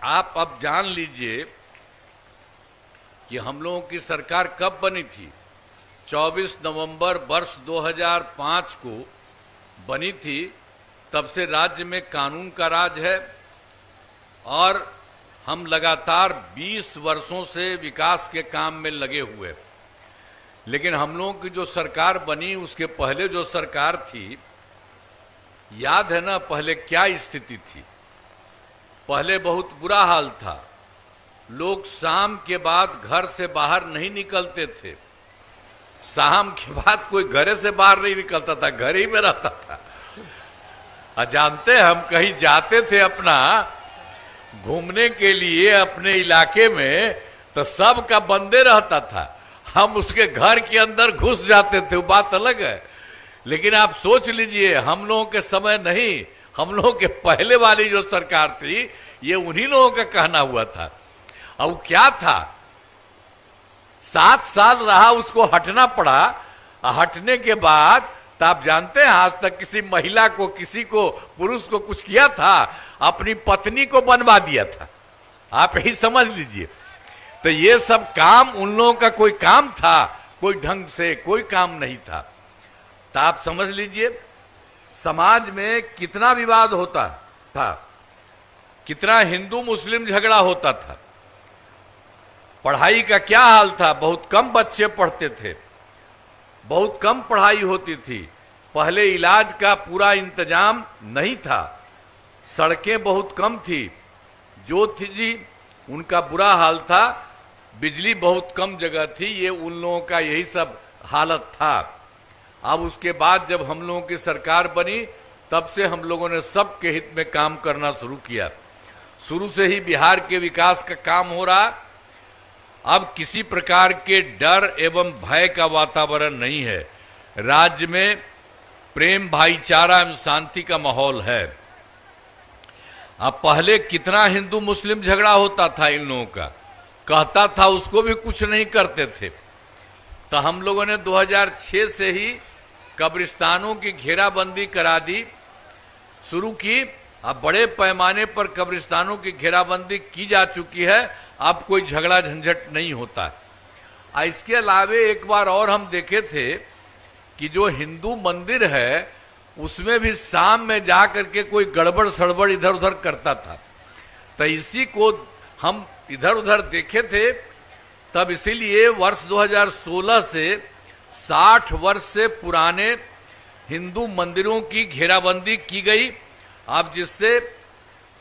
आप अब जान लीजिए कि हम लोगों की सरकार कब बनी थी। 24 नवंबर वर्ष 2005 को बनी थी। तब से राज्य में कानून का राज है और हम लगातार 20 वर्षों से विकास के काम में लगे हुए। लेकिन हम लोगों की जो सरकार बनी उसके पहले जो सरकार थी, याद है ना पहले क्या स्थिति थी। पहले बहुत बुरा हाल था। लोग शाम के बाद घर से बाहर नहीं निकलते थे। शाम के बाद कोई घरे से बाहर नहीं निकलता था, घर ही में रहता था। जानते हैं, हम कहीं जाते थे अपना घूमने के लिए अपने इलाके में, तो सब का बंदे रहता था। हम उसके घर के अंदर घुस जाते थे, वो बात अलग है। लेकिन आप सोच लीजिए, हम लोगों के समय नहीं, हम लोगों के पहले वाली जो सरकार थी, ये उन्हीं लोगों का कहना हुआ था। अब क्या था, 7 साल रहा, उसको हटना पड़ा। हटने के बाद तो आप जानते हैं, आज तक किसी महिला को, किसी को, पुरुष को कुछ किया था? अपनी पत्नी को बनवा दिया था। आप यही समझ लीजिए। तो ये सब काम उन लोगों का कोई काम था? कोई ढंग से कोई काम नहीं था। तो आप समझ लीजिए समाज में कितना विवाद होता था, कितना हिंदू मुस्लिम झगड़ा होता था। पढ़ाई का क्या हाल था, बहुत कम बच्चे पढ़ते थे, बहुत कम पढ़ाई होती थी। पहले इलाज का पूरा इंतजाम नहीं था, सड़कें बहुत कम थी, जो थी जी उनका बुरा हाल था। बिजली बहुत कम जगह थी। ये उन लोगों का यही सब हालत था। अब उसके बाद जब हम लोगों की सरकार बनी, तब से हम लोगों ने सबके हित में काम करना शुरू किया। शुरू से ही बिहार के विकास का काम हो रहा। अब किसी प्रकार के डर एवं भय का वातावरण नहीं है। राज्य में प्रेम, भाईचारा एवं शांति का माहौल है। अब पहले कितना हिंदू मुस्लिम झगड़ा होता था, इन लोगों का कहता था, उसको भी कुछ नहीं करते थे। तो हम लोगों ने 2006 से ही कब्रिस्तानों की घेराबंदी करा दी, शुरू की। अब बड़े पैमाने पर कब्रिस्तानों की घेराबंदी की जा चुकी है। अब कोई झगड़ा झंझट नहीं होता। इसके अलावे एक बार और हम देखे थे कि जो हिंदू मंदिर है उसमें भी शाम में जा करके कोई गड़बड़ सड़बड़ इधर उधर करता था। तो इसी को हम इधर उधर देखे थे। तब इसीलिए वर्ष 2016 से 60 वर्ष से पुराने हिंदू मंदिरों की घेराबंदी की गई। अब जिससे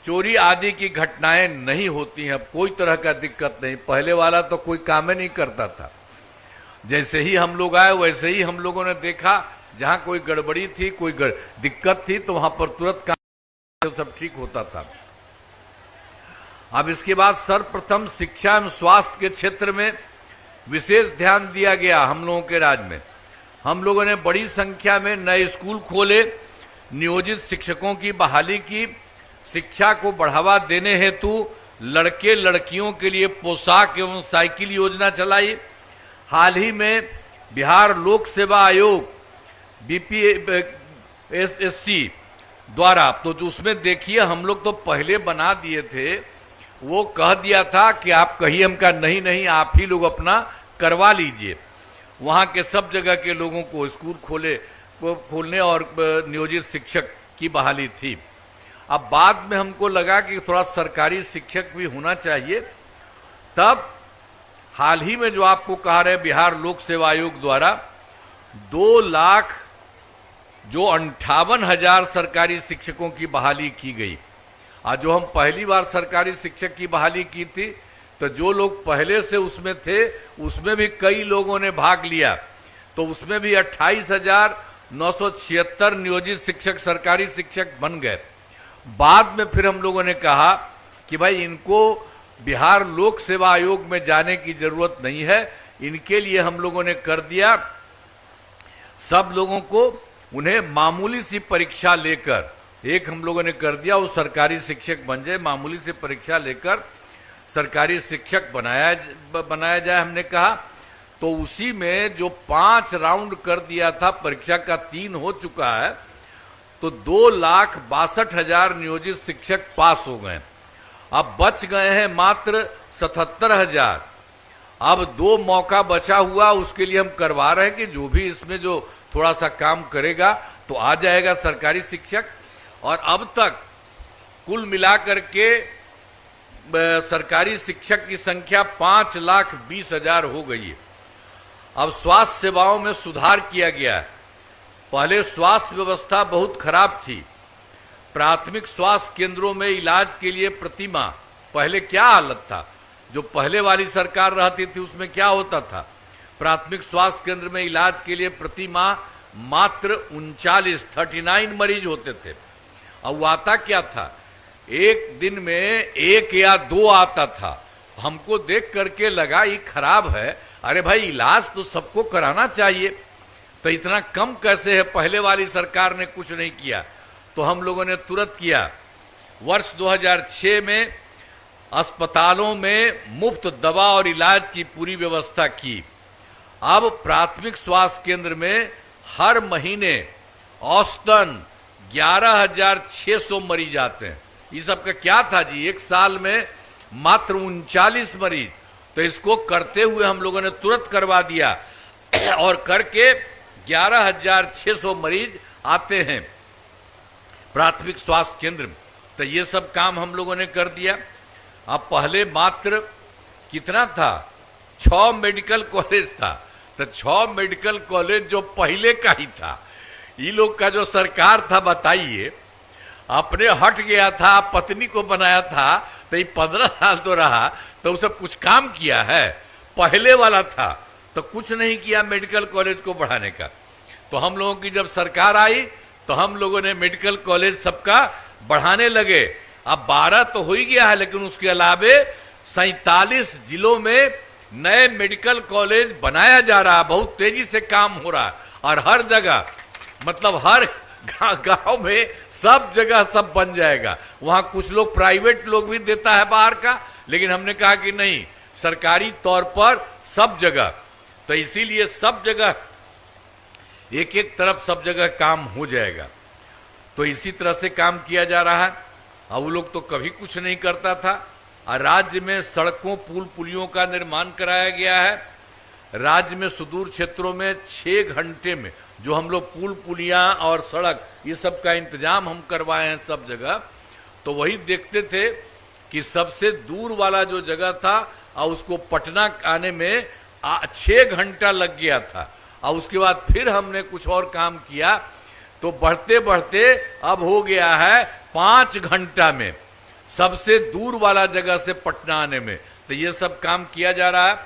चोरी आदि की घटनाएं नहीं होती हैं, अब कोई तरह का दिक्कत नहीं। पहले वाला तो कोई काम ही नहीं करता था। जैसे ही हम लोग आए वैसे ही हम लोगों ने देखा, जहां कोई गड़बड़ी थी, कोई दिक्कत थी, तो वहां पर तुरंत काम सब ठीक होता था। अब इसके बाद सर्वप्रथम शिक्षा एवं स्वास्थ्य के क्षेत्र में विशेष ध्यान दिया गया। हम लोगों के राज्य में हम लोगों ने बड़ी संख्या में नए स्कूल खोले, नियोजित शिक्षकों की बहाली की, शिक्षा को बढ़ावा देने हेतु लड़के लड़कियों के लिए पोशाक एवं साइकिल योजना चलाई। हाल ही में बिहार लोक सेवा आयोग BPSC द्वारा, तो जो उसमें देखिए हम लोग तो पहले बना दिए थे, वो कह दिया था कि आप कहिए, हम कहा नहीं नहीं, आप ही लोग अपना करवा लीजिए। वहाँ के सब जगह के लोगों को स्कूल खोलने और नियोजित शिक्षक की बहाली थी। अब बाद में हमको लगा कि थोड़ा सरकारी शिक्षक भी होना चाहिए। तब हाल ही में जो आपको कहा रहे, बिहार लोक सेवा आयोग द्वारा 2,58,000 सरकारी शिक्षकों की बहाली की गई। आज जो हम पहली बार सरकारी शिक्षक की बहाली की थी, तो जो लोग पहले से उसमें थे, उसमें भी कई लोगों ने भाग लिया। तो उसमें भी 28,976 नियोजित शिक्षक सरकारी शिक्षक बन गए। बाद में फिर हम लोगों ने कहा कि भाई इनको बिहार लोक सेवा आयोग में जाने की जरूरत नहीं है। इनके लिए हम लोगों ने कर दिया, सब लोगों को उन्हें मामूली सी परीक्षा लेकर, एक हम लोगों ने कर दिया, वो सरकारी शिक्षक बन जाए। मामूली सी परीक्षा लेकर सरकारी शिक्षक बनाया जाए हमने कहा। तो उसी में जो 5 राउंड कर दिया था, परीक्षा का 3 हो चुका है। तो 2,62,000 नियोजित शिक्षक पास हो गए। अब बच गए हैं मात्र 77,000। अब 2 मौका बचा हुआ, उसके लिए हम करवा रहे हैं कि जो भी इसमें जो थोड़ा सा काम करेगा तो आ जाएगा सरकारी शिक्षक। और अब तक कुल मिलाकर के सरकारी शिक्षक की संख्या 5,20,000 हो गई है। अब स्वास्थ्य सेवाओं में सुधार किया गया है। पहले स्वास्थ्य व्यवस्था बहुत खराब थी। प्राथमिक स्वास्थ्य केंद्रों में इलाज के लिए प्रति माह पहले क्या हालत था, जो पहले वाली सरकार रहती थी उसमें क्या होता था, प्राथमिक स्वास्थ्य केंद्र में इलाज के लिए प्रति माह मात्र 39 मरीज होते थे। अब वो आता क्या था, एक दिन में 1 या 2 आता था। हमको देख करके लगा ये खराब है। अरे भाई, इलाज तो सबको कराना चाहिए, तो इतना कम कैसे है। पहले वाली सरकार ने कुछ नहीं किया तो हम लोगों ने तुरंत किया। वर्ष 2006 में अस्पतालों में मुफ्त दवा और इलाज की पूरी व्यवस्था की। अब प्राथमिक स्वास्थ्य केंद्र में हर महीने औसतन 11,600 मरीज आते हैं। ये सब का क्या था जी, एक साल में मात्र 39 मरीज। तो इसको करते हुए हम लोगों ने तुरंत करवा दिया और करके 11,600 मरीज आते हैं प्राथमिक स्वास्थ्य केंद्र में। तो ये सब काम हम लोगों ने कर दिया। अब पहले मात्र कितना था, 6 मेडिकल कॉलेज था। तो 6 मेडिकल कॉलेज जो पहले का ही था, ये लोग का जो सरकार था बताइए, अपने हट गया था, पत्नी को बनाया था, तो ये 15 साल तो रहा, तो उसे कुछ काम किया है। पहले वाला था तो कुछ नहीं किया मेडिकल कॉलेज को बढ़ाने का। तो हम लोगों की जब सरकार आई तो हम लोगों ने मेडिकल कॉलेज सबका बढ़ाने लगे। अब 12 तो हो ही गया है, लेकिन उसके अलावे 47 जिलों में नए मेडिकल कॉलेज बनाया जा रहा है। बहुत तेजी से काम हो रहा है और हर जगह, मतलब हर गांव में सब जगह सब बन जाएगा। वहां कुछ लोग प्राइवेट लोग भी देता है बाहर का, लेकिन हमने कहा कि नहीं, सरकारी तौर पर सब जगह। तो इसीलिए सब जगह एक एक तरफ सब जगह काम हो जाएगा। तो इसी तरह से काम किया जा रहा है। अब वो लोग तो कभी कुछ नहीं करता था। और राज्य में सड़कों पुल पुलियों का निर्माण कराया गया है। राज्य में सुदूर क्षेत्रों में 6 घंटे में जो हम लोग पुल पुलियां और सड़क ये सब का इंतजाम हम करवाए हैं सब जगह। तो वही देखते थे कि सबसे दूर वाला जो जगह था और उसको पटना आने में 6 घंटा लग गया था। और उसके बाद फिर हमने कुछ और काम किया तो बढ़ते बढ़ते अब हो गया है 5 घंटा में सबसे दूर वाला जगह से पटना आने में। तो ये सब काम किया जा रहा है।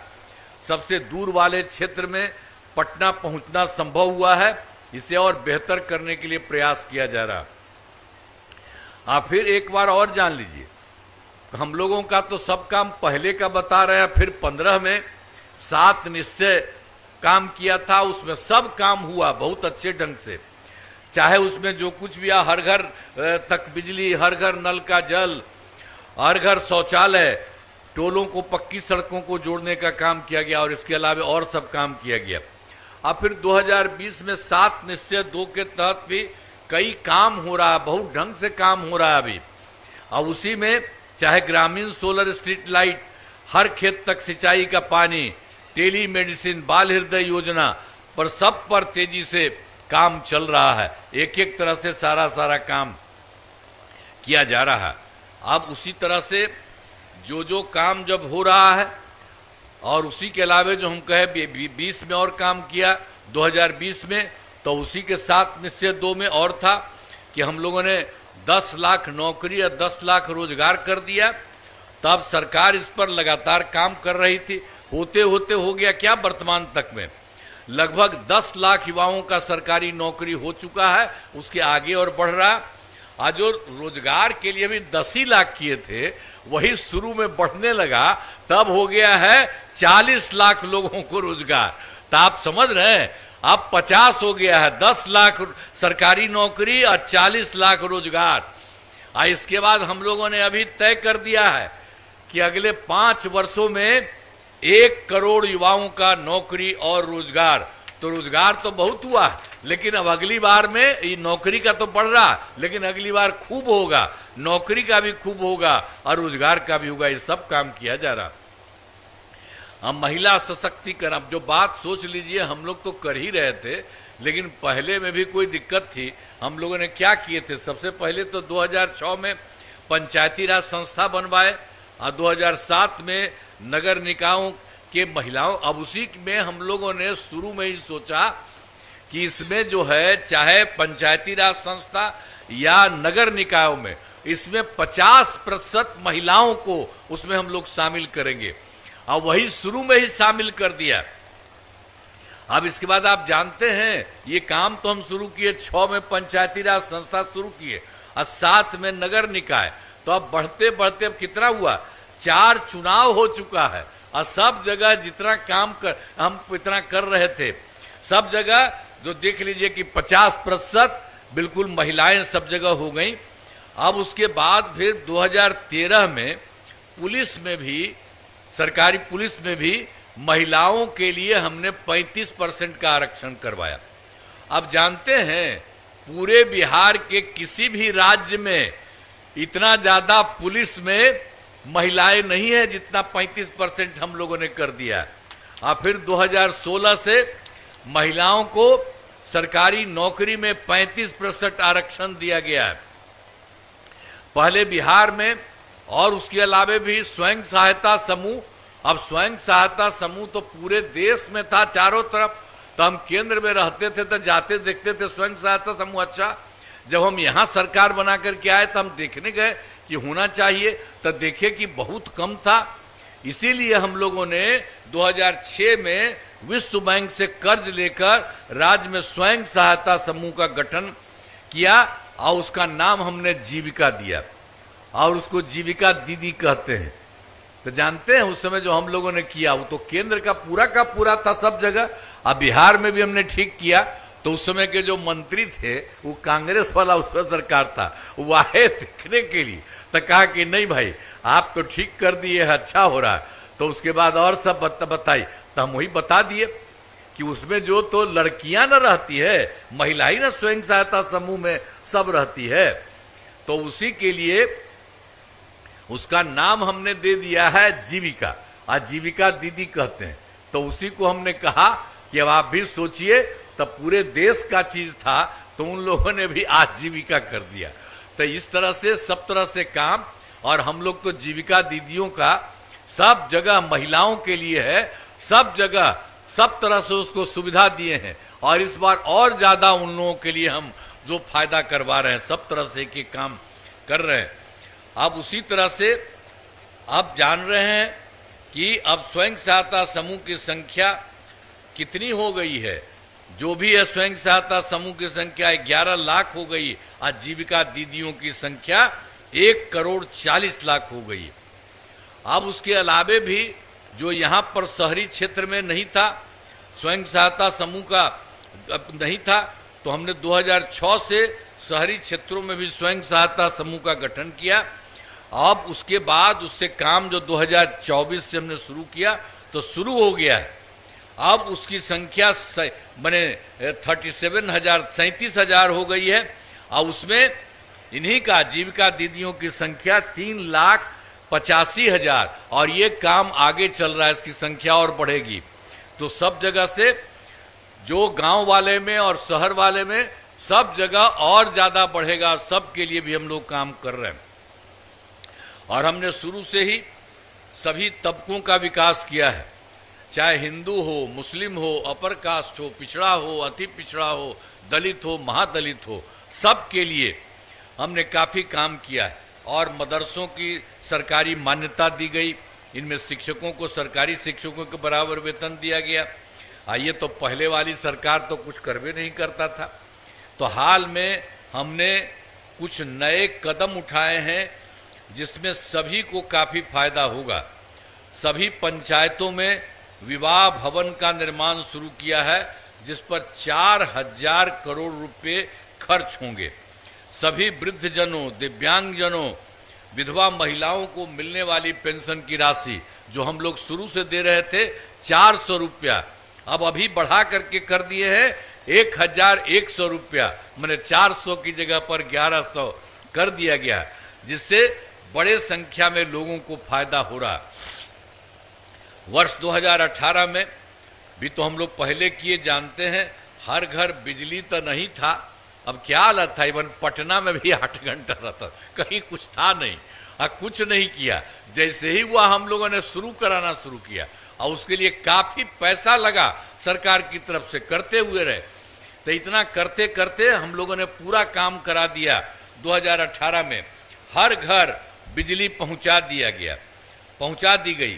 सबसे दूर वाले क्षेत्र में पटना पहुंचना संभव हुआ है। इसे और बेहतर करने के लिए प्रयास किया जा रहा है। आप फिर एक बार और जान लीजिए, हम लोगों का तो सब काम पहले का बता रहे हैं। फिर 15 में 7 निश्चय काम किया था, उसमें सब काम हुआ बहुत अच्छे ढंग से। चाहे उसमें जो कुछ भी, हर घर तक बिजली, हर घर नल का जल, हर घर शौचालय, टोलों को पक्की सड़कों को जोड़ने का काम किया गया और इसके अलावा और सब काम किया गया। अब फिर 2020 में 7 निश्चय 2 के तहत भी कई काम हो रहा है, बहुत ढंग से काम हो रहा है अभी। और उसी में चाहे ग्रामीण सोलर स्ट्रीट लाइट, हर खेत तक सिंचाई का पानी, टेली मेडिसिन, बाल हृदय योजना पर सब पर तेजी से काम चल रहा है। एक एक तरह से सारा काम किया जा रहा है। अब उसी तरह से जो काम जब हो रहा है और उसी के अलावे जो हम कहे 20 में और काम किया 2020 में, तो उसी के साथ निश्चय 2 में और था कि हम लोगों ने 10 लाख नौकरी या 10 लाख रोजगार कर दिया। तब सरकार इस पर लगातार काम कर रही थी। होते होते हो गया क्या, वर्तमान तक में लगभग 10 लाख युवाओं का सरकारी नौकरी हो चुका है। उसके आगे और बढ़ रहा। आज जो रोजगार के लिए भी 10 ही लाख किए थे, वही शुरू में बढ़ने लगा, तब हो गया है 40 लाख लोगों को रोजगार। तो आप समझ रहे हैं, अब 50 हो गया है, 10 लाख सरकारी नौकरी और 40 लाख रोजगार। और इसके बाद हम लोगों ने अभी तय कर दिया है कि अगले 5 वर्षों में 1 करोड़ युवाओं का नौकरी और रोजगार तो रोजगार तो बहुत हुआ, लेकिन अब अगली बार में ये नौकरी का तो बढ़ रहा, लेकिन अगली बार खूब होगा, नौकरी का भी खूब होगा और रोजगार का भी होगा। ये सब काम किया जा रहा। हम महिला सशक्तिकरण, अब जो बात सोच लीजिए, हम लोग तो कर ही रहे थे, लेकिन पहले में भी कोई दिक्कत थी। हम लोगों ने क्या किए थे, सबसे पहले तो 2006 में पंचायती राज संस्था बनवाए और 2007 में नगर निकायों के महिलाओं, अब उसी में हम लोगों ने शुरू में ही सोचा कि इसमें जो है, चाहे पंचायती राज संस्था या नगर निकायों में, इसमें 50% महिलाओं को उसमें हम लोग शामिल करेंगे, और वही शुरू में ही शामिल कर दिया। अब इसके बाद आप जानते हैं, ये काम तो हम शुरू किए, 6 में पंचायती राज संस्था शुरू किए और 7 में नगर निकाय, तो अब बढ़ते बढ़ते अब कितना हुआ, 4 चुनाव हो चुका है और सब जगह जितना काम हम इतना कर रहे थे, सब जगह जो देख लीजिए कि 50% बिल्कुल महिलाएं सब जगह हो गई। अब उसके बाद फिर 2013 में पुलिस में भी, सरकारी पुलिस में भी महिलाओं के लिए हमने 35% का आरक्षण करवाया। अब जानते हैं, पूरे बिहार के किसी भी राज्य में इतना ज्यादा पुलिस में महिलाएं नहीं है जितना 35% हम लोगों ने कर दिया। और फिर 2016 से महिलाओं को सरकारी नौकरी में 35% आरक्षण दिया गया है। पहले बिहार में, और उसके अलावे भी स्वयं सहायता समूह, अब स्वयं सहायता समूह तो पूरे देश में था चारों तरफ, तो हम केंद्र में रहते थे तो जाते देखते थे स्वयं सहायता समूह। अच्छा, जब हम यहाँ सरकार बना करके आए तो हम देखने गए कि होना चाहिए, तो देखे कि बहुत कम था। इसीलिए हम लोगों ने 2006 में विश्व बैंक से कर्ज लेकर राज्य में स्वयं सहायता समूह का गठन किया और उसका नाम हमने जीविका दिया, और उसको जीविका दीदी कहते हैं। तो जानते हैं उस समय जो हम लोगों ने किया, वो तो केंद्र का पूरा था सब जगह। अब बिहार में भी हमने ठीक किया, तो उस समय के जो मंत्री थे वो कांग्रेस वाला उस समय सरकार था, वो आए देखने के लिए, तो कहा कि नहीं भाई आप तो ठीक कर दिए, अच्छा हो रहा है। तो उसके बाद और सब बताई, तो हम वही बता दिए कि उसमें जो तो लड़कियां न रहती है, महिला ही ना स्वयं सहायता समूह में सब रहती है, तो उसी के लिए उसका नाम हमने दे दिया है जीविका, और जीविका दीदी कहते हैं। तो उसी को हमने कहा कि अब आप भी सोचिए, तब पूरे देश का चीज था तो उन लोगों ने भी आजीविका कर दिया। तो इस तरह से सब तरह से काम, और हम लोग तो जीविका दीदियों का सब जगह महिलाओं के लिए है, सब जगह सब तरह से उसको सुविधा दिए हैं, और इस बार और ज्यादा उन लोगों के लिए हम जो फायदा करवा रहे हैं, सब तरह से के काम कर रहे हैं। अब उसी तरह से आप जान रहे हैं कि अब स्वयं सहायता समूह की संख्या कितनी हो गई है, जो भी है स्वयं सहायता समूह की संख्या 11 लाख हो गई, आज जीविका दीदियों की संख्या 1,40,00,000 हो गई। अब उसके अलावे भी जो यहाँ पर शहरी क्षेत्र में नहीं था, स्वयं सहायता समूह का नहीं था, तो हमने 2006 से शहरी क्षेत्रों में भी स्वयं सहायता समूह का गठन किया। अब उसके बाद उससे काम जो 2024 से हमने शुरू किया तो शुरू हो गया है। अब उसकी संख्या बने 37,000 हो गई है, और उसमें इन्हीं का जीविका दीदियों की संख्या 3,85,000, और ये काम आगे चल रहा है, इसकी संख्या और बढ़ेगी। तो सब जगह से, जो गांव वाले में और शहर वाले में, सब जगह और ज्यादा बढ़ेगा। सबके लिए भी हम लोग काम कर रहे हैं, और हमने शुरू से ही सभी तबकों का विकास किया है, चाहे हिंदू हो, मुस्लिम हो, अपर कास्ट हो, पिछड़ा हो, अति पिछड़ा हो, दलित हो, महादलित हो, सबके लिए हमने काफी काम किया है। और मदरसों की सरकारी मान्यता दी गई, इनमें शिक्षकों को सरकारी शिक्षकों के बराबर वेतन दिया गया। ये तो पहले वाली सरकार तो कुछ करवे नहीं करता था। तो हाल में हमने कुछ नए कदम उठाए हैं जिसमें सभी को काफी फायदा होगा। सभी पंचायतों में विवाह भवन का निर्माण शुरू किया है, जिस पर 4,000 करोड़ रुपए खर्च होंगे। सभी वृद्धजनों, दिव्यांगजनों, विधवा महिलाओं को मिलने वाली पेंशन की राशि जो हम लोग शुरू से दे रहे थे 400 रुपया, अब अभी बढ़ा करके कर दिए हैं 1100 रुपया, मैंने 400 की जगह पर 1100 कर दिया गया, जिससे बड़े संख्या में लोगों को फायदा हो रहा। वर्ष 2018 में भी तो हम लोग पहले किए जानते हैं, हर घर बिजली तो नहीं था, अब क्या हालत था, इवन पटना में भी 8 घंटा रहता, कहीं कुछ था नहीं, कुछ नहीं किया। जैसे ही हुआ हम लोगों ने शुरू कराना शुरू किया, और उसके लिए काफी पैसा लगा सरकार की तरफ से, करते हुए रहे। तो इतना करते करते हम लोगों ने पूरा काम करा दिया। 2018 में हर घर बिजली पहुंचा दी गई,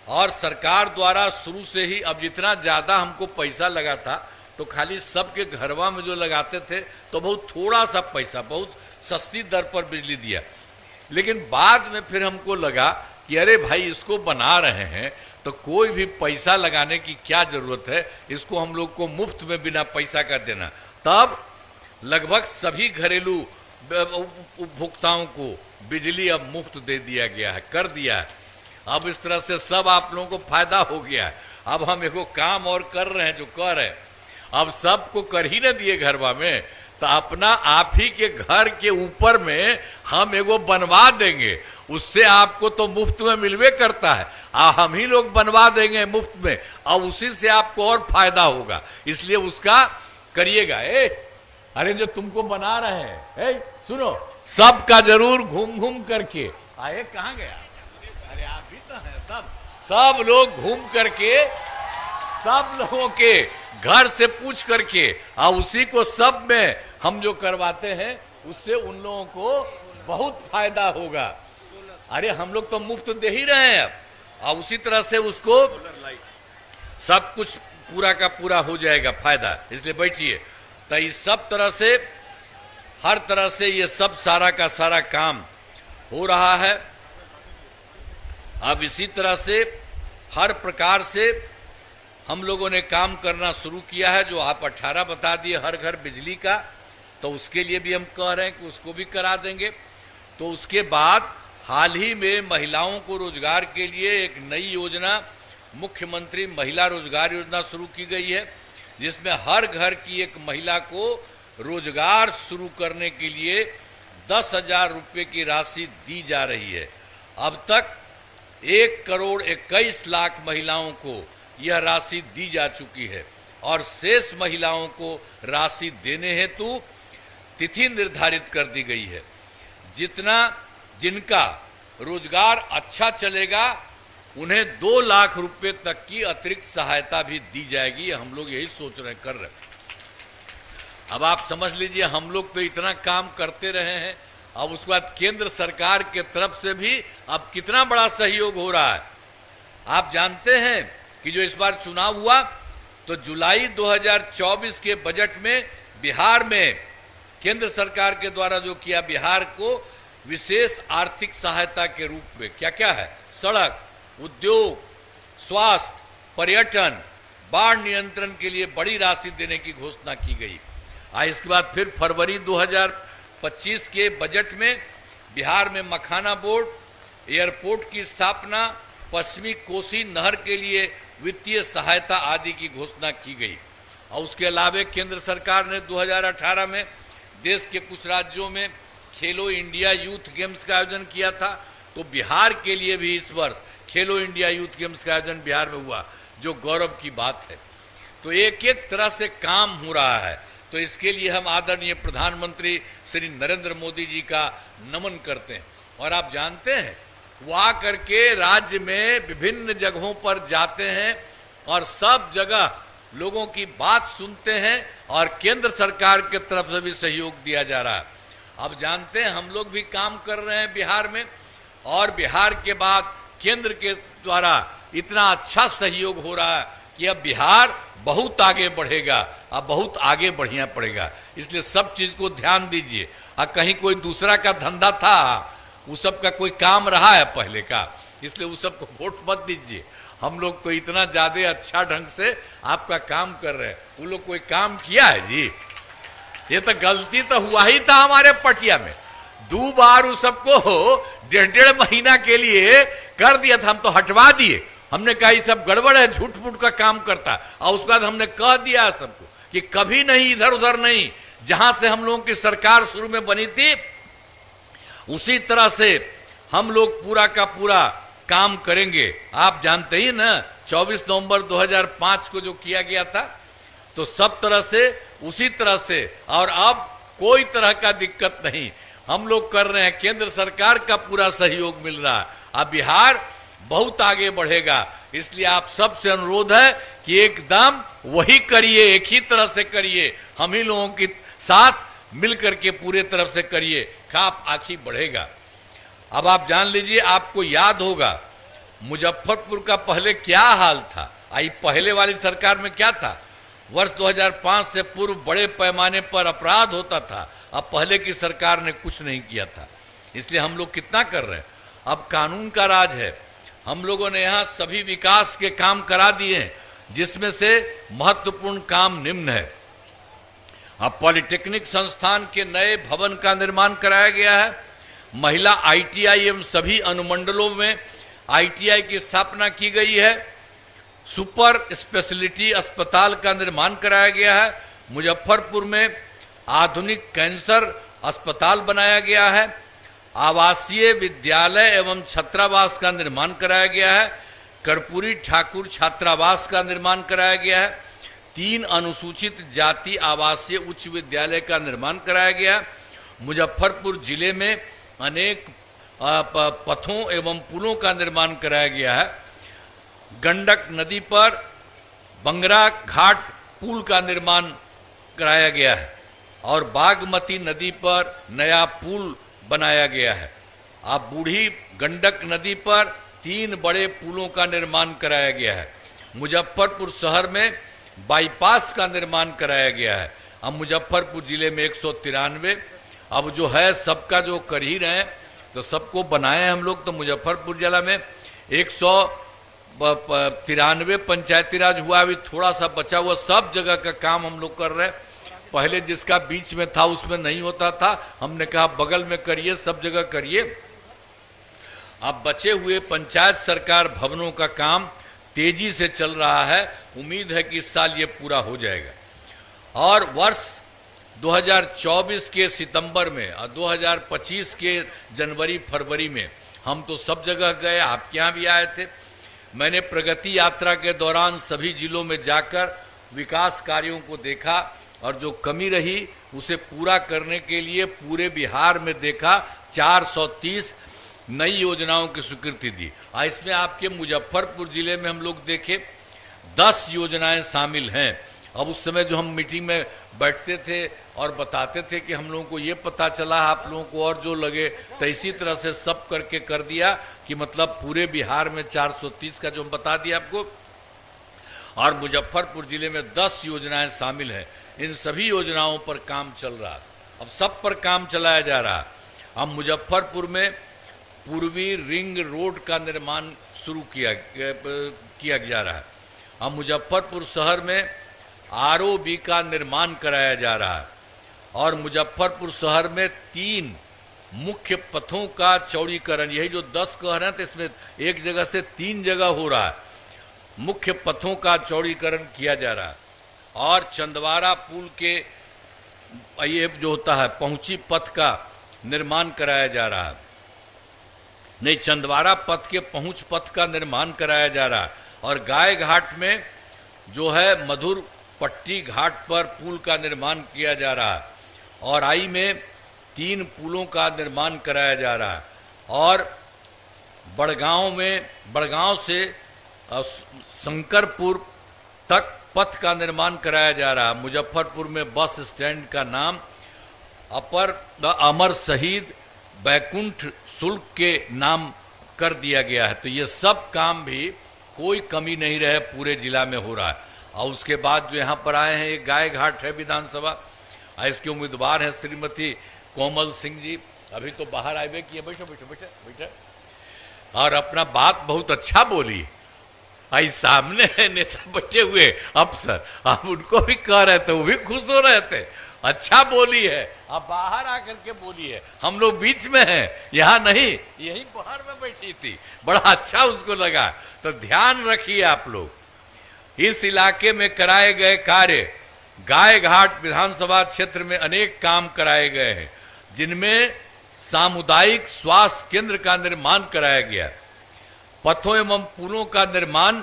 और सरकार द्वारा शुरू से ही, अब जितना ज्यादा हमको पैसा लगा था तो खाली सबके घरवा में जो लगाते थे तो बहुत थोड़ा सा पैसा, बहुत सस्ती दर पर बिजली दिया। लेकिन बाद में फिर हमको लगा कि अरे भाई, इसको बना रहे हैं तो कोई भी पैसा लगाने की क्या जरूरत है, इसको हम लोग को मुफ्त में बिना पैसा का देना। तब लगभग सभी घरेलू उपभोक्ताओं को बिजली अब मुफ्त दे दिया गया है, कर दिया है। अब इस तरह से सब आप लोगों को फायदा हो गया है। अब हम एगो काम और कर रहे हैं, जो कर रहे हैं, अब सबको कर ही न दिए घरवा में, तो अपना आप ही के घर के ऊपर में हम एगो बनवा देंगे, उससे आपको तो मुफ्त में मिलवे करता है, हम ही लोग बनवा देंगे मुफ्त में, और उसी से आपको और फायदा होगा। इसलिए उसका करिएगा। अरे जो तुमको बना रहे हैं, सुनो, सबका जरूर घूम घूम करके आए। कहाँ गया? अरे आप भी तो हैं, सब लोग घूम करके, सब लोगों के घर से पूछ करके, और उसी को सब में हम जो करवाते हैं, उससे उन लोगों को बहुत फायदा होगा। अरे हम लोग तो मुफ्त दे ही रहे हैं अब, और उसी तरह से उसको सब कुछ पूरा का पूरा हो जाएगा फायदा। इसलिए बैठिए, तो इस सब तरह से, हर तरह से ये सब सारा का सारा काम हो रहा है। अब इसी तरह से हर प्रकार से हम लोगों ने काम करना शुरू किया है। जो आप 18 बता दिए हर घर बिजली का, तो उसके लिए भी हम कह रहे हैं कि उसको भी करा देंगे। तो उसके बाद हाल ही में महिलाओं को रोजगार के लिए एक नई योजना, मुख्यमंत्री महिला रोजगार योजना शुरू की गई है, जिसमें हर घर की एक महिला को रोजगार शुरू करने के लिए 10,000 रुपये की राशि दी जा रही है। अब तक 1,21,00,000 महिलाओं को यह राशि दी जा चुकी है, और शेष महिलाओं को राशि देने हेतु तिथि निर्धारित कर दी गई है। जिनका रोजगार अच्छा चलेगा, उन्हें 2 लाख रुपए तक की अतिरिक्त सहायता भी दी जाएगी। हम लोग यही सोच रहे, कर रहे। अब आप समझ लीजिए, हम लोग तो इतना काम करते रहे हैं, अब उसके बाद केंद्र सरकार के तरफ से भी अब कितना बड़ा सहयोग हो रहा है। आप जानते हैं कि जो इस बार चुनाव हुआ, तो जुलाई 2024 के बजट में बिहार में केंद्र सरकार के द्वारा जो किया, बिहार को विशेष आर्थिक सहायता के रूप में क्या क्या है, सड़क, उद्योग, स्वास्थ्य, पर्यटन, बाढ़ नियंत्रण के लिए बड़ी राशि देने की घोषणा की गई। इसके बाद फिर फरवरी 2025 के बजट में बिहार में मखाना बोर्ड, एयरपोर्ट की स्थापना, पश्चिमी कोसी नहर के लिए वित्तीय सहायता आदि की घोषणा की गई। और उसके अलावा केंद्र सरकार ने 2018 में देश के कुछ राज्यों में खेलो इंडिया यूथ गेम्स का आयोजन किया था, तो बिहार के लिए भी इस वर्ष खेलो इंडिया यूथ गेम्स का आयोजन बिहार में हुआ, जो गौरव की बात है। तो एक एक तरह से काम हो रहा है। तो इसके लिए हम आदरणीय प्रधानमंत्री श्री नरेंद्र मोदी जी का नमन करते हैं। और आप जानते हैं, वो आकर के राज्य में विभिन्न जगहों पर जाते हैं और सब जगह लोगों की बात सुनते हैं, और केंद्र सरकार की तरफ से भी सहयोग दिया जा रहा है। अब जानते हैं, हम लोग भी काम कर रहे हैं बिहार में, और बिहार के बाद केंद्र के द्वारा इतना अच्छा सहयोग हो रहा है कि अब बिहार बहुत आगे बढ़ेगा, अब बहुत आगे बढ़िया पड़ेगा। इसलिए सब चीज को ध्यान दीजिए। कहीं कोई दूसरा का धंधा था, उस सब का कोई काम रहा है पहले का, इसलिए उस सब को वोट मत दीजिए। हम लोग तो इतना ज्यादा अच्छा ढंग से आपका काम कर रहे हैं, वो लोग कोई काम किया है जी? ये तो गलती तो हुआ ही था हमारे पटिया में, 2 बार उस सबको 1.5 महीना के लिए कर दिया था, हम तो हटवा दिए। हमने कहा ये सब गड़बड़ है, झूठ मूठ का काम करता है, और उसके बाद हमने कह दिया सबको कि कभी नहीं, इधर उधर नहीं, जहां से हम लोगों की सरकार शुरू में बनी थी उसी तरह से हम लोग पूरा का पूरा काम करेंगे। आप जानते ही ना 24 नवंबर 2005 को जो किया गया था, तो सब तरह से उसी तरह से, और अब कोई तरह का दिक्कत नहीं, हम लोग कर रहे हैं, केंद्र सरकार का पूरा सहयोग मिल रहा है। अब बिहार बहुत आगे बढ़ेगा, इसलिए आप सबसे अनुरोध है कि एकदम वही करिए, एक ही तरह से करिए, हम ही लोगों के साथ मिलकर के पूरे तरफ से करिए, खाप आखिर बढ़ेगा। अब आप जान लीजिए, आपको याद होगा मुजफ्फरपुर का पहले क्या हाल था, आई पहले वाली सरकार में क्या था। वर्ष 2005 से पूर्व बड़े पैमाने पर अपराध होता था, अब पहले की सरकार ने कुछ नहीं किया था, इसलिए हम लोग कितना कर रहे हैं। अब कानून का राज है, हम लोगों ने यहाँ सभी विकास के काम करा दिए हैं, जिसमें से महत्वपूर्ण काम निम्न है। अब पॉलिटेक्निक संस्थान के नए भवन का निर्माण कराया गया है, महिला ITI एवं सभी अनुमंडलों में ITI की स्थापना की गई है, सुपर स्पेशलिटी अस्पताल का निर्माण कराया गया है, मुजफ्फरपुर में आधुनिक कैंसर अस्पताल बनाया गया है, आवासीय विद्यालय एवं छात्रावास का निर्माण कराया गया है, कर्पूरी ठाकुर छात्रावास का निर्माण कराया गया है, 3 अनुसूचित जाति आवासीय उच्च विद्यालय का निर्माण कराया गया। मुजफ्फरपुर जिले में अनेक पथों एवं पुलों का निर्माण कराया गया है। गंडक नदी पर बंगरा घाट पुल का निर्माण कराया गया है और बागमती नदी पर नया पुल बनाया गया है। अब बूढ़ी गंडक नदी पर 3 बड़े पुलों का निर्माण कराया गया है। मुजफ्फरपुर शहर में बाईपास का निर्माण कराया गया है। अब मुजफ्फरपुर जिले में 193, अब जो है सबका जो कर ही रहे हैं, तो सबको बनाए हैं हम लोग। तो मुजफ्फरपुर जिला में 193 पंचायती राज हुआ, अभी थोड़ा सा बचा हुआ, सब जगह का काम हम लोग कर रहे हैं। पहले जिसका बीच में था उसमें नहीं होता था, हमने कहा बगल में करिए, सब जगह करिए। अब बचे हुए पंचायत सरकार भवनों का काम तेजी से चल रहा है, उम्मीद है कि इस साल ये पूरा हो जाएगा। और वर्ष 2024 के सितंबर में और 2025 के जनवरी फरवरी में हम तो सब जगह गए, आपके यहाँ भी आए थे। मैंने प्रगति यात्रा के दौरान सभी जिलों में जाकर विकास कार्यों को देखा और जो कमी रही उसे पूरा करने के लिए पूरे बिहार में देखा, 430 नई योजनाओं की स्वीकृति दी। इसमें आपके मुजफ्फरपुर जिले में हम लोग देखे 10 योजनाएं शामिल हैं। अब उस समय जो हम मीटिंग में बैठते थे और बताते थे कि हम लोगों को ये पता चला, आप लोगों को और जो लगे, तो इसी तरह से सब करके कर दिया कि मतलब पूरे बिहार में 430 का जो हम बता दिया आपको, और मुजफ्फरपुर जिले में 10 योजनाएं शामिल हैं। इन सभी योजनाओं पर काम चल रहा है, अब सब पर काम चलाया जा रहा है। अब मुजफ्फरपुर में पूर्वी रिंग रोड का निर्माण शुरू किया जा रहा है। अब मुजफ्फरपुर शहर में ROB का निर्माण कराया जा रहा है और मुजफ्फरपुर शहर में 3 मुख्य पथों का चौड़ीकरण, यही जो 10 कह रहे हैं, तो इसमें एक जगह से 3 जगह हो रहा है, मुख्य पथों का चौड़ीकरण किया जा रहा है। और चंदवारा पुल के ये जो होता है पहुंची पथ का निर्माण कराया जा रहा है, नहीं, चंदवारा पथ के पहुंच पथ का निर्माण कराया जा रहा है। और गाय घाट में जो है मधुर पट्टी घाट पर पुल का निर्माण किया जा रहा है और आई में 3 पुलों का निर्माण कराया जा रहा है। और बड़गांव से शंकरपुर तक पथ का निर्माण कराया जा रहा है। मुजफ्फरपुर में बस स्टैंड का नाम अमर शहीद बैकुंठ शुल्क के नाम कर दिया गया है। तो ये सब काम भी कोई कमी नहीं रहे, पूरे जिला में हो रहा है। और उसके बाद जो यहाँ पर आए हैं, एक गाय घाट है विधानसभा, इसके उम्मीदवार हैं श्रीमती कोमल सिंह जी, अभी तो बाहर आए हुए कि बैठे और अपना बात बहुत अच्छा बोली। आई सामने है नेता बैठे हुए अफसर, आप उनको भी कह रहे थे, वो भी खुश हो रहे थे। अच्छा बोली है, अब बाहर आकर के बोली है, हम लोग बीच में हैं, यहाँ नहीं, यही बाहर में बैठी थी, बड़ा अच्छा उसको लगा। तो ध्यान रखिए आप लोग, इस इलाके में कराए गए कार्य, गाय घाट विधानसभा क्षेत्र में अनेक काम कराए गए हैं, जिनमें सामुदायिक स्वास्थ्य केंद्र का निर्माण कराया गया, पथों एवं पुलों का निर्माण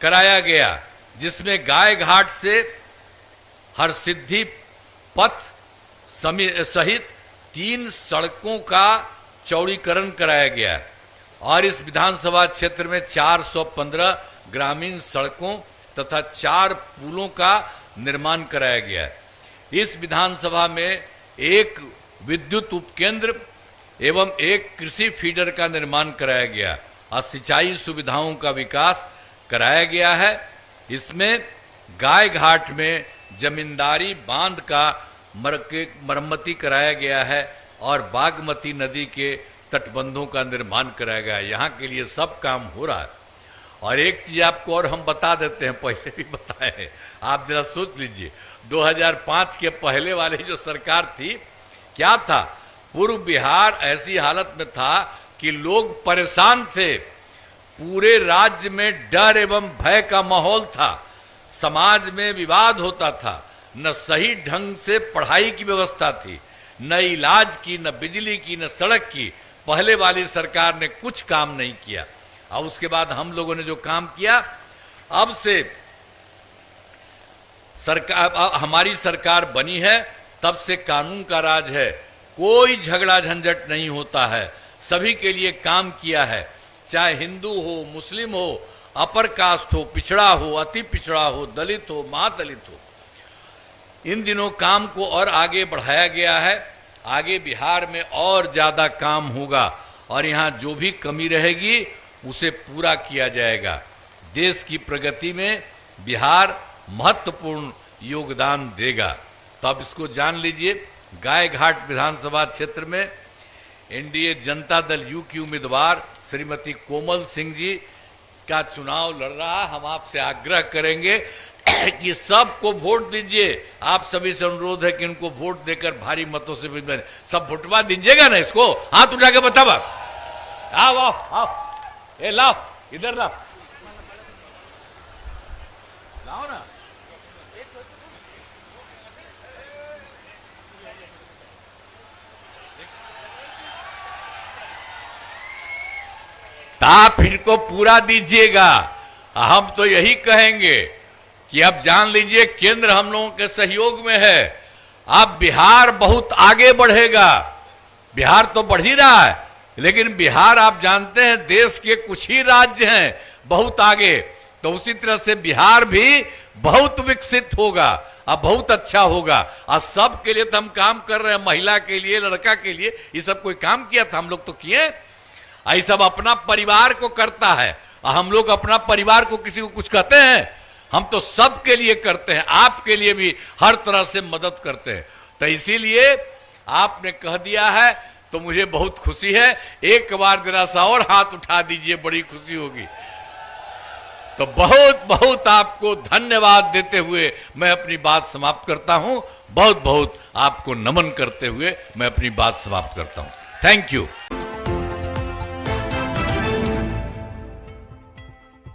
कराया गया, जिसमें गाय घाट से हरसिद्धि पथ सहित 3 सड़कों का चौड़ीकरण कराया गया और इस विधानसभा क्षेत्र में 415 ग्रामीण सड़कों तथा 4 पुलों का निर्माण कराया गया। इस विधानसभा में 1 विद्युत उपकेंद्र एवं 1 कृषि फीडर का निर्माण कराया गया और सिंचाई सुविधाओं का विकास कराया गया है। इसमें गाय घाट में जमींदारी बांध का मरम्मती कराया गया है और बागमती नदी के तटबंधों का निर्माण कराया गया है। यहाँ के लिए सब काम हो रहा है। और एक चीज आपको और हम बता देते हैं, पहले भी बताए हैं, आप जरा सोच लीजिए, 2005 के पहले वाली जो सरकार थी, क्या था, पूर्व बिहार ऐसी हालत में था कि लोग परेशान थे, पूरे राज्य में डर एवं भय का माहौल था, समाज में विवाद होता था, न सही ढंग से पढ़ाई की व्यवस्था थी, न इलाज की, न बिजली की, न सड़क की। पहले वाली सरकार ने कुछ काम नहीं किया और उसके बाद हम लोगों ने जो काम किया, अब से सरकार, हमारी सरकार बनी है, तब से कानून का राज है, कोई झगड़ा झंझट नहीं होता है, सभी के लिए काम किया है, चाहे हिंदू हो, मुस्लिम हो, अपर कास्ट हो, पिछड़ा हो, अति पिछड़ा हो, दलित हो, महादलित हो। इन दिनों काम को और आगे बढ़ाया गया है, आगे बिहार में और ज्यादा काम होगा और यहाँ जो भी कमी रहेगी उसे पूरा किया जाएगा। देश की प्रगति में बिहार महत्वपूर्ण योगदान देगा। तो आप इसको जान लीजिए, गाय घाट विधानसभा क्षेत्र में एनडीए जनता दल यू की उम्मीदवार श्रीमती कोमल सिंह जी का चुनाव लड़ रहा। हम आपसे आग्रह करेंगे कि सबको वोट दीजिए। आप सभी से अनुरोध है कि इनको वोट देकर भारी मतों से सब वोटवा दीजिएगा ना। इसको हाथ उठा के बताओ। आओ आओ आओ, ए लाओ, इधर लाओ, लाओ ना। आप इनको पूरा दीजिएगा। हम तो यही कहेंगे कि अब जान लीजिए, केंद्र हम लोगों के सहयोग में है, अब बिहार बहुत आगे बढ़ेगा। बिहार तो बढ़ ही रहा है, लेकिन बिहार आप जानते हैं देश के कुछ ही राज्य हैं बहुत आगे, तो उसी तरह से बिहार भी बहुत विकसित होगा, अब बहुत अच्छा होगा। और सब के लिए तो हम काम कर रहे हैं, महिला के लिए, लड़का के लिए, ये सब कोई काम किया था, हम लोग तो किए। ये सब अपना परिवार को करता है, हम लोग अपना परिवार को किसी को कुछ कहते हैं? हम तो सबके लिए करते हैं, आपके लिए भी हर तरह से मदद करते हैं। तो इसीलिए आपने कह दिया है तो मुझे बहुत खुशी है। एक बार जरा सा और हाथ उठा दीजिए, बड़ी खुशी होगी। तो बहुत बहुत आपको धन्यवाद देते हुए मैं अपनी बात समाप्त करता हूं। बहुत बहुत आपको नमन करते हुए मैं अपनी बात समाप्त करता हूं। Thank you.